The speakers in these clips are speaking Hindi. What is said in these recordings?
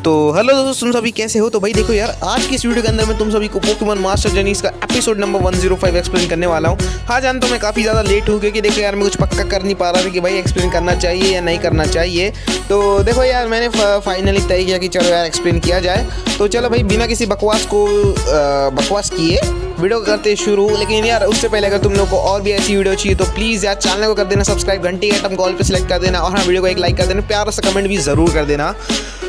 तो हेलो दोस्तों, तुम सभी कैसे हो। तो भाई देखो यार, आज की इस वीडियो के अंदर मैं तुम सभी को पोकेमॉन मास्टर जर्नीज का एपिसोड नंबर 105 एक्सप्लेन करने वाला हूँ। हाँ जानता हूँ मैं काफ़ी ज़्यादा लेट हूँ, क्योंकि देखो यार मैं कुछ पक्का कर नहीं पा रहा था कि भाई एक्सप्लेन करना चाहिए या नहीं करना चाहिए। तो देखो यार मैंने फाइनली तय किया कि चलो यार एक्सप्लेन किया जाए। तो चलो भाई बिना किसी बकवास किए वीडियो करते शुरू। लेकिन यार उससे पहले अगर तुम लोग को और भी ऐसी वीडियो चाहिए तो प्लीज़ यार चैनल को कर देना सब्सक्राइब, घंटी आइटम कॉल पे सिलेक्ट कर देना, और हाँ वीडियो को एक लाइक कर देना, प्यारा सा कमेंट भी ज़रूर कर देना।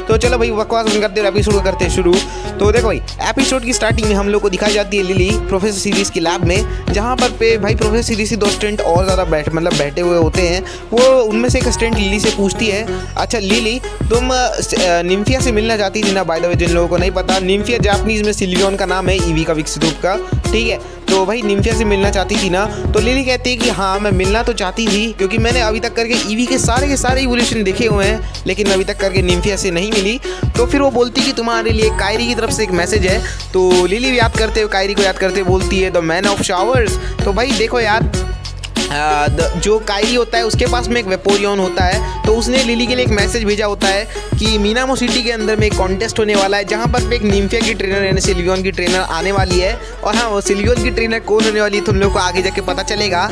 तो चलो भाई बकवास बंद करते हुए एपिसोड को करते शुरू। तो देखो भाई एपिसोड की स्टार्टिंग में हम लोग को दिखाई जाती है लिली प्रोफेसर सीरीज़ की लैब में, जहाँ पर पे भाई प्रोफेसर सीरीज़ के 2 स्टूडेंट और ज़्यादा बैठे हुए होते हैं। वो उनमें से एक स्टूडेंट लिली से पूछती है, अच्छा लिली तुम निम्फिया से मिलना चाहती थी ना। बाय द वे जिन लोगों को नहीं पता, निम्फिया जापानीज़ में सिल्वियन का नाम है, ईवी का विकसित रूप का, ठीक है। तो भाई निम्फिया से मिलना चाहती थी ना। तो लिली कहती है कि हाँ मैं मिलना तो चाहती थी, क्योंकि मैंने अभी तक करके ईवी के सारे इवोल्यूशन देखे हुए हैं, लेकिन अभी तक करके निम्फिया से नहीं मिली। तो फिर वो बोलती कि तुम्हारे लिए कायरी की तरफ से एक मैसेज है। तो लिली याद करते हुए कायरी को याद करते हुए बोलती है द मैन ऑफ शावर्स। तो भाई देखो यार जो कायरी होता है उसके पास में एक वेपोरियन होता है, तो उसने लिली के लिए एक मैसेज भेजा होता है कि मीनामो सिटी के अंदर में एक कॉन्टेस्ट होने वाला है, जहाँ पर एक निम्फिया की ट्रेनर यानी सिल्वियन की ट्रेनर आने वाली है। और हाँ वो सिल्वियन की ट्रेनर कौन होने वाली है तुम लोग को आगे जाके पता चलेगा।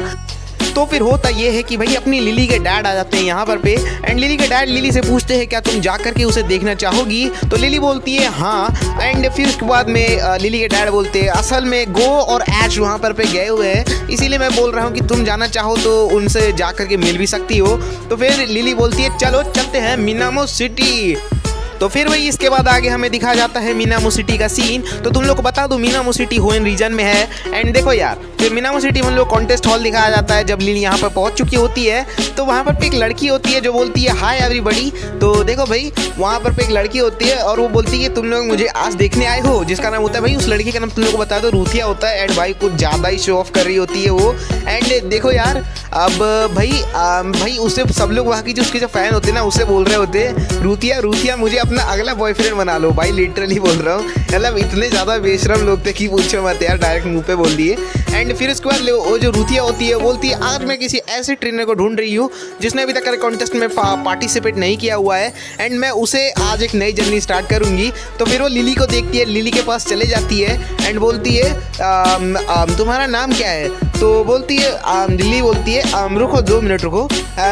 तो फिर होता ये है कि भाई अपनी लिली के डैड आ जाते हैं यहाँ पर पे, एंड लिली के डैड लिली से पूछते हैं क्या तुम जा करके उसे देखना चाहोगी। तो लिली बोलती है हाँ, एंड फिर उसके बाद में लिली के डैड बोलते हैं असल में गो और ऐश वहाँ पर पे गए हुए हैं, इसीलिए मैं बोल रहा हूँ कि तुम जाना चाहो तो उनसे जा करके मिल भी सकती हो। तो फिर लिली बोलती है चलो चलते हैं मीनामो सिटी। तो फिर वही इसके बाद आगे हमें दिखाया जाता है मीनामो सिटी का सीन। तो तुम लोग को बता दो मीनामो सिटी होएन रीजन में है। एंड देखो यार फिर मीनामो सिटी में हम लोग कॉन्टेस्ट हॉल दिखाया जाता है। जब लिली यहाँ पर पहुँच चुकी होती है तो वहाँ पर एक लड़की होती है जो बोलती है हाय एवरीबॉडी। तो देखो भाई वहाँ पर एक लड़की होती है और वो बोलती है तुम लोग मुझे आज देखने आए हो, जिसका नाम होता है भाई उस लड़की का नाम तुम लोग को बता दो रूथिया होता है। एंड भाई कुछ ज़्यादा ही शो ऑफ कर रही होती है वो। एंड देखो यार अब भाई उससे सब लोग वहाँ की जो उसके जो फैन होते हैं ना उससे बोल रहे होते हैं रूथिया मुझे अपना अगला बॉयफ्रेंड बना लो। भाई लिटरली बोल रहा हूँ, मतलब इतने ज़्यादा बेशरम लोग थे कि पूछो मत यार, डायरेक्ट मुंह पे बोल दिए। एंड फिर उसके बाद वो जो रूथिया होती है बोलती है आज मैं किसी ऐसे ट्रेनर को ढूंढ रही हूँ जिसने अभी तक कॉन्टेस्ट में पार्टिसिपेट नहीं किया हुआ है, एंड मैं उसे आज एक नई जर्नी स्टार्ट करूँगी। तो फिर वो लिली को देखती है, लिली के पास चले जाती है एंड बोलती है तुम्हारा नाम क्या है। तो बोलती है लिली बोलती है रुको 2 मिनट रुको।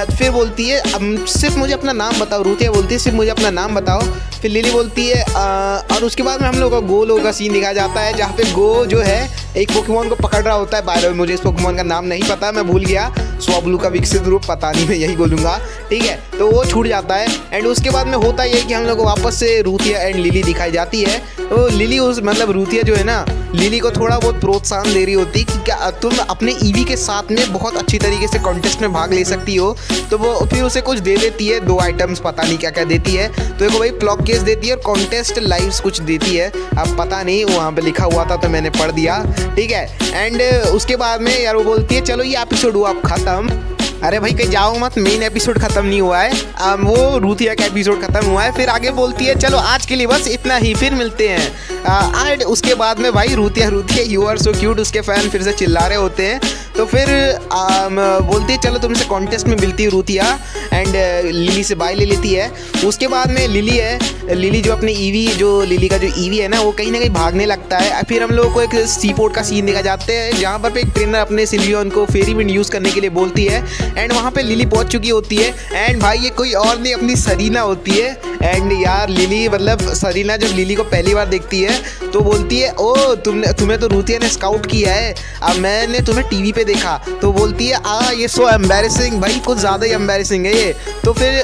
फिर बोलती है सिर्फ मुझे अपना नाम बताओ। रूथिया बोलती है सिर्फ मुझे अपना नाम बताओ। फिर लिली बोलती है और उसके बाद में हम लोग का गो लोगों का सीन दिखाया जाता है, जहाँ पे गो जो है एक पोकेमॉन को पकड़ रहा होता है। बाय द वे मुझे इस पोकेमॉन का नाम नहीं पता, मैं भूल गया, स्वब्लू का विकसित रूप पता नहीं, मैं यही बोलूँगा, ठीक है। तो वो छूट जाता है एंड उसके बाद में होता ये कि हम लोग को वापस से रूथिया एंड लिली दिखाई जाती है। तो लिली मतलब रूथिया जो है ना लिली को थोड़ा बहुत प्रोत्साहन दे रही होती कि क्या तुम अपने ईवी के साथ में बहुत अच्छी तरीके से कॉन्टेस्ट में भाग ले सकती हो। तो वो फिर उसे कुछ दे देती है, 2 आइटम्स पता नहीं क्या क्या देती है। तो देखो भाई क्लॉक केस देती है और कॉन्टेस्ट लाइव्स कुछ देती है, अब पता नहीं वहाँ पे लिखा हुआ था तो मैंने पढ़ दिया, ठीक है। एंड उसके बाद में यार वो बोलती है चलो ये एपिसोड हुआ अब खत्म। अरे भाई कहीं जाओ मत, मेन एपिसोड खत्म नहीं हुआ है, वो रूथिया का एपिसोड खत्म हुआ है। फिर आगे बोलती है चलो आज के लिए बस इतना ही, फिर मिलते हैं। एंड उसके बाद में भाई रूथिया यू आर सो क्यूट उसके फैन फिर से चिल्ला रहे होते हैं। तो फिर बोलती है चलो तुमसे कॉन्टेस्ट में मिलती है रूथिया, एंड लिली से बाय ले लेती है। उसके बाद में लिली जो अपने ईवी जो लिली का जो ईवी है ना वो कहीं ना कहीं भागने लगता है। फिर हम लोगों को एक सी पोर्ट का सीन देखा जाता है, जहाँ पर एक ट्रेनर अपने सिल्वियन को फेरी विंड यूज़ करने के लिए बोलती है, एंड वहाँ पे लिली पहुँच चुकी होती है। एंड भाई ये कोई और नहीं अपनी सरीना होती है। एंड यार लिली मतलब सरीना जब लिली को पहली बार देखती है तो बोलती है ओ तुम्हें तो रूथिया ने स्काउट किया है, अब मैंने तुम्हें टीवी पे देखा। तो बोलती है ये सो एम्बैरेसिंग, भाई कुछ ज़्यादा ही एम्बैरेसिंग है ये। तो फिर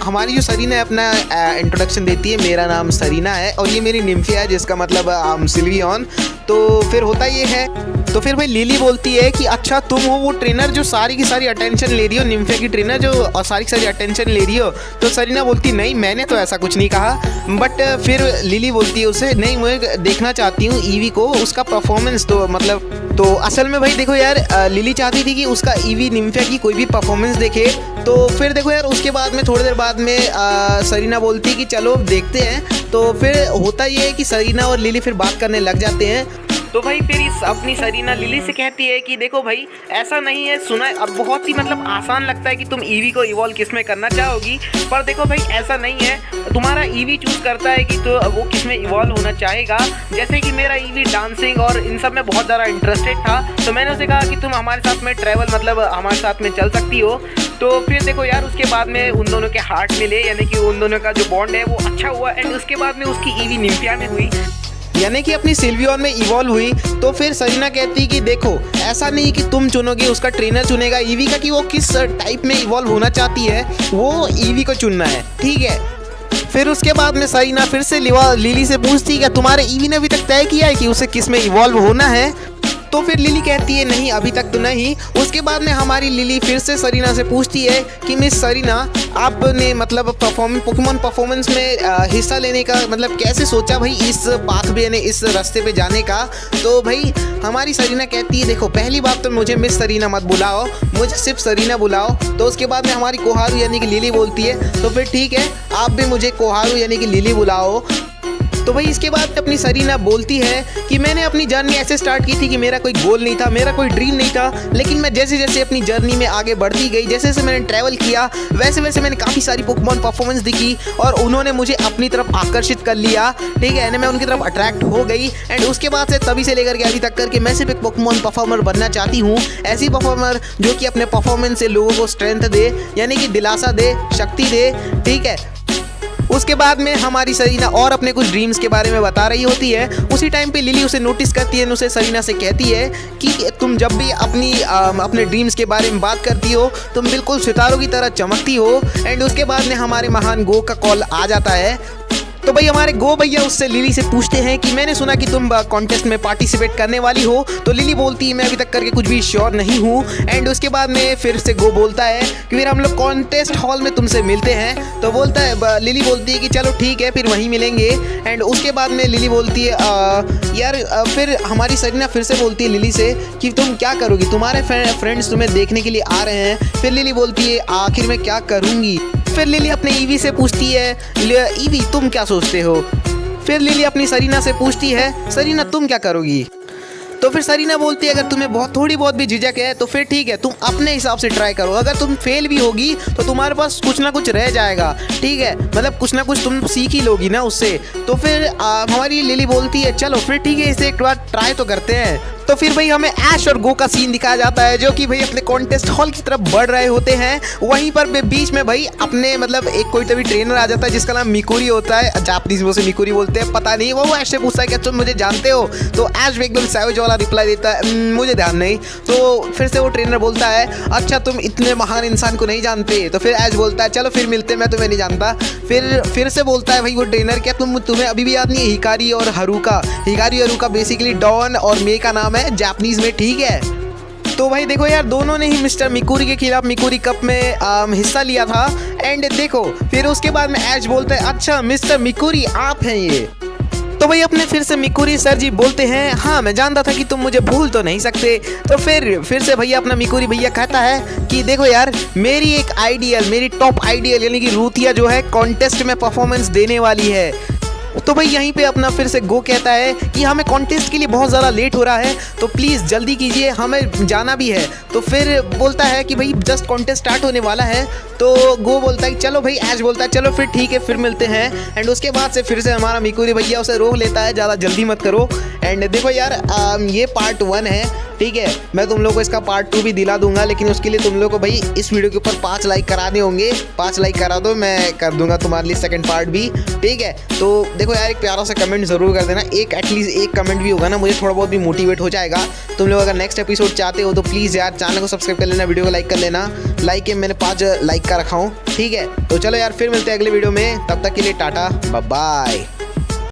हमारी जो सरीना है अपना इंट्रोडक्शन देती है, मेरा नाम सरीना है और ये मेरी निम्फिया है जिसका मतलब सिल्वियन। तो फिर होता ये है, तो फिर भाई लिली बोलती है कि अच्छा तुम हो वो ट्रेनर जो सारी की सारी अटेंशन ले रही हो, निम्फिया की ट्रेनर जो सारी की सारी अटेंशन ले रही हो। तो सरीना बोलती नहीं मैंने तो ऐसा कुछ नहीं कहा। बट फिर लिली बोलती है उसे नहीं मैं देखना चाहती हूँ ईवी को, उसका परफॉर्मेंस। तो मतलब तो असल में भाई देखो यार लिली चाहती थी कि उसका ईवी निम्फिया की कोई भी परफॉर्मेंस देखे। तो फिर देखो यार उसके बाद में थोड़ी देर बाद में सरीना बोलती है कि चलो देखते हैं। तो फिर होता ये है कि सरीना और लिली फिर बात करने लग जाते हैं। तो भाई फिर इस अपनी सरीना लिली से कहती है कि देखो भाई ऐसा नहीं है, सुना है अब बहुत ही मतलब आसान लगता है कि तुम ईवी को इवॉल्व किस में करना चाहोगी, पर देखो भाई ऐसा नहीं है, तुम्हारा ईवी चूज करता है कि तो वो किस में इवॉल्व होना चाहेगा। जैसे कि मेरा ईवी डांसिंग और इन सब में बहुत ज़्यादा इंटरेस्टेड था, तो मैंने उसे कहा कि तुम हमारे साथ में ट्रैवल मतलब हमारे साथ में चल सकती हो। तो फिर देखो यार उसके बाद में उन दोनों के हार्ट मिले, यानी कि उन दोनों का जो बॉन्ड है वो अच्छा हुआ, एंड उसके बाद में उसकी ईवी निम्फिया में हुई, यानी कि अपनी सिल्वियन में इवॉल्व हुई। तो फिर सरीना कहती कि देखो ऐसा नहीं कि तुम चुनोगे, उसका ट्रेनर चुनेगा ईवी का कि वो किस टाइप में इवॉल्व होना चाहती है, वो ईवी को चुनना है, ठीक है। फिर उसके बाद में सरीना फिर से लिली से पूछती कि तुम्हारे ईवी ने अभी तक तय किया है कि उसे किस में इवॉल्व होना है। तो फिर लिली कहती है नहीं अभी तक तो नहीं। उसके बाद में हमारी लिली फिर से सरीना से पूछती है कि मिस सरीना आपने मतलब पोकेमॉन परफॉर्मेंस में हिस्सा लेने का मतलब कैसे सोचा भाई इस पाथवे यानी इस रास्ते पे जाने का। तो भाई हमारी सरीना कहती है देखो पहली बात तो मुझे मिस सरीना मत बुलाओ, मुझे सिर्फ सरीना बुलाओ। तो उसके बाद में हमारी कोहारू यानी कि लिली बोलती है तो फिर ठीक है आप भी मुझे कोहारू यानी कि लिली बुलाओ। तो भाई इसके बाद अपनी सरीना बोलती है कि मैंने अपनी जर्नी ऐसे स्टार्ट की थी कि मेरा कोई गोल नहीं था, मेरा कोई ड्रीम नहीं था, लेकिन मैं जैसे जैसे अपनी जर्नी में आगे बढ़ती गई, जैसे जैसे मैंने ट्रैवल किया वैसे वैसे मैंने काफ़ी सारी पोकेमॉन परफॉर्मेंस दिखी और उन्होंने मुझे अपनी तरफ आकर्षित कर लिया, ठीक है, यानी मैं उनकी तरफ अट्रैक्ट हो गई। एंड उसके बाद से तभी से लेकर के अभी तक करके मैं सिर्फ एक पोकेमॉन परफॉर्मर बनना चाहती हूँ, ऐसी परफॉर्मर जो कि अपने परफॉर्मेंस से लोगों को स्ट्रेंथ दे, यानी कि दिलासा दे, शक्ति दे, ठीक है। उसके बाद में हमारी सरीना और अपने कुछ ड्रीम्स के बारे में बता रही होती है। उसी टाइम पे लिली उसे नोटिस करती है, उसे सरीना से कहती है कि तुम जब भी अपने ड्रीम्स के बारे में बात करती हो तुम बिल्कुल सितारों की तरह चमकती हो। एंड उसके बाद में हमारे महान गो का कॉल आ जाता है। तो भाई हमारे गो भैया उससे लिली से पूछते हैं कि मैंने सुना कि तुम कॉन्टेस्ट में पार्टिसिपेट करने वाली हो। तो लिली बोलती है मैं अभी तक करके कुछ भी श्योर नहीं हूँ। एंड उसके बाद में फिर से गो बोलता है कि फिर हम लोग कॉन्टेस्ट हॉल में तुमसे मिलते हैं। तो बोलता है लिली बोलती है कि चलो ठीक है फिर वहीं मिलेंगे। एंड उसके बाद में लिली बोलती है यार फिर हमारी सरीना फिर से बोलती है लिली से कि तुम क्या करोगी, तुम्हारे फ्रेंड्स तुम्हें देखने के लिए आ रहे हैं। फिर लिली बोलती है आखिर मैं क्या करूँगी। फिर लिली अपने ईवी से पूछती है ईवी तुम क्या सोचते हो। फिर लिली अपनी सरीना से पूछती है सरीना तुम क्या करोगी। तो फिर सरीना बोलती है अगर तुम्हें थोड़ी बहुत भी झिझक है तो फिर ठीक है तुम अपने हिसाब से ट्राई करो, अगर तुम फेल भी होगी तो तुम्हारे पास कुछ ना कुछ रह जाएगा, ठीक है, मतलब कुछ ना कुछ तुम सीख ही लोगी ना उससे। तो फिर हमारी लिली बोलती है चलो फिर ठीक है इसे एक बार ट्राई तो करते हैं। तो फिर भाई हमें ऐश और गो का सीन दिखाया जाता है जो कि भाई अपने कॉन्टेस्ट हॉल की तरफ बढ़ रहे होते हैं। वहीं पर बीच में भाई अपने मतलब एक कोई तभी ट्रेनर आ जाता है जिसका नाम मिकुरी होता है, जापानीज में उसे मिकुरी बोलते हैं, पता नहीं। वो ऐश से पूछता है कि तुम मुझे जानते हो। तो ऐश एकदम सैवेज वाला रिप्लाई देता है मुझे ध्यान नहीं। तो फिर से वो ट्रेनर बोलता है अच्छा तुम इतने महान इंसान को नहीं जानते। तो फिर ऐश बोलता है चलो फिर मिलते, मैं तुम्हें नहीं जानता। फिर से बोलता है भाई वो ट्रेनर क्या तुम्हें अभी भी याद नहीं है हिकारी और हरुका बेसिकली डॉन और मे का नाम है जापानीज में, ठीक है। तो भाई देखो यार दोनों ने ही मिस्टर मिकुरी के खिलाफ मिकुरी कप में हिस्सा लिया था। एंड देखो फिर उसके बाद में ऐश बोलता है अच्छा मिस्टर मिकुरी आप हैं ये। तो भाई अपने फिर से मिकुरी सर जी बोलते हैं हाँ मैं जानता था कि तुम मुझे भूल तो नहीं सकते। तो फिर से भैया अपना मिकुरी भैया कहता है कि देखो यार मेरी टॉप आइडियल यानी कि रूथिया जो है कॉन्टेस्ट में परफॉर्मेंस देने वाली है। तो भाई यहीं पे अपना फिर से गो कहता है कि हमें कॉन्टेस्ट के लिए बहुत ज़्यादा लेट हो रहा है तो प्लीज़ जल्दी कीजिए हमें जाना भी है। तो फिर बोलता है कि भाई जस्ट कॉन्टेस्ट स्टार्ट होने वाला है। तो गो बोलता है कि चलो भाई, ऐश बोलता है चलो फिर ठीक है फिर मिलते हैं। एंड उसके बाद से फिर से हमारा मिकुरी भैया उसे रोक लेता है ज़्यादा जल्दी मत करो। एंड देखो यार ये पार्ट 1 है, ठीक है, मैं तुम लोगों को इसका पार्ट 2 भी दिला दूंगा, लेकिन उसके लिए तुम लोगों को भाई इस वीडियो के ऊपर 5 लाइक कराने होंगे। 5 लाइक करा दो, मैं कर दूंगा तुम्हारे लिए सेकंड पार्ट भी, ठीक है। तो देखो यार एक प्यारा सा कमेंट ज़रूर कर देना, एक एटलीस्ट एक कमेंट भी होगा ना, मुझे थोड़ा बहुत भी मोटिवेट हो जाएगा। तुम लोग अगर नेक्स्ट एपिसोड चाहते हो तो प्लीज़ यार चैनल को सब्सक्राइब कर लेना, वीडियो को लाइक कर लेना। लाइक है मैंने 5 लाइक का रखा हूँ, ठीक है। तो चलो यार फिर मिलते हैं अगले वीडियो में, तब तक के लिए टाटा बाय बाय।